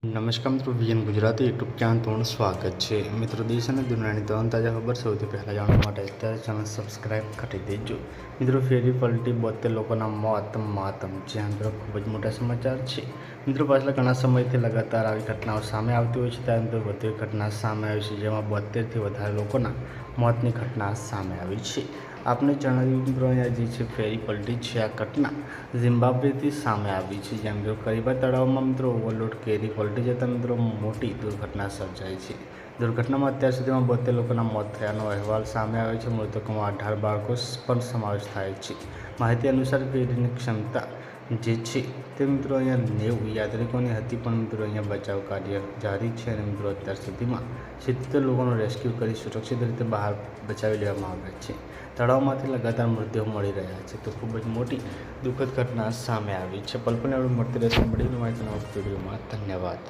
નમસ્કાર મિત્રો, VN Gujarati YouTube channel તમારું સ્વાગત છે. મિત્રો, દેશ અને દુનિયાની તમામ તાજા ખબર સૌથી પહેલાં જાણવા માટે અત્યારે ચેનલ સબસ્ક્રાઈબ કરી દેજો. મિત્રો, ફેરી પલટી 72 લોકોના મોત માતમ. જ્યાં મિત્રો ખૂબ જ મોટા સમાચાર છે. મિત્રો, પાછલા ઘણા સમયથી લગાતાર આવી ઘટનાઓ સામે આવતી હોય છે. ત્યારે મિત્રો વધુ એક ઘટના સામે આવી છે, જેમાં 72થી વધારે લોકોના મોતની ઘટના સામે આવી છે. આપને જણાવ્યું મિત્રો, અહીંયા જે છે ફેરી પલટી છે. આ ઘટના ઝિમ્બાબ્વેથી સામે આવી છે, જ્યાં મિત્રો કરીબા તળાવમાં મિત્રો ઓવરલોડ કેરી પલટી જતાં મિત્રો મોટી દુર્ઘટના સર્જાઈ છે. દુર્ઘટનામાં અત્યાર સુધીમાં 72 લોકોના મોત થયાનો અહેવાલ સામે આવ્યો છે. મૃતકોમાં 18 બાળકો પણ સમાવેશ થાય છે. માહિતી અનુસાર ફેરીની ક્ષમતા જે છે તે મિત્રો અહીંયા 90 યાત્રિકોની હતી, પણ મિત્રો અહીંયા બચાવ કાર્ય જારી છે અને મિત્રો અત્યાર સુધીમાં 70 લોકોનું રેસ્ક્યુ કરી સુરક્ષિત રીતે બહાર બચાવી લેવામાં આવ્યા છે. તળાવમાંથી લગાતાર મૃતદેહો મળી રહ્યા છે, તો ખૂબ જ મોટી દુઃખદ ઘટના સામે આવી છે. પલપલને મળતી રહેશે. મળીને માહિતીના વિડીયોમાં. ધન્યવાદ.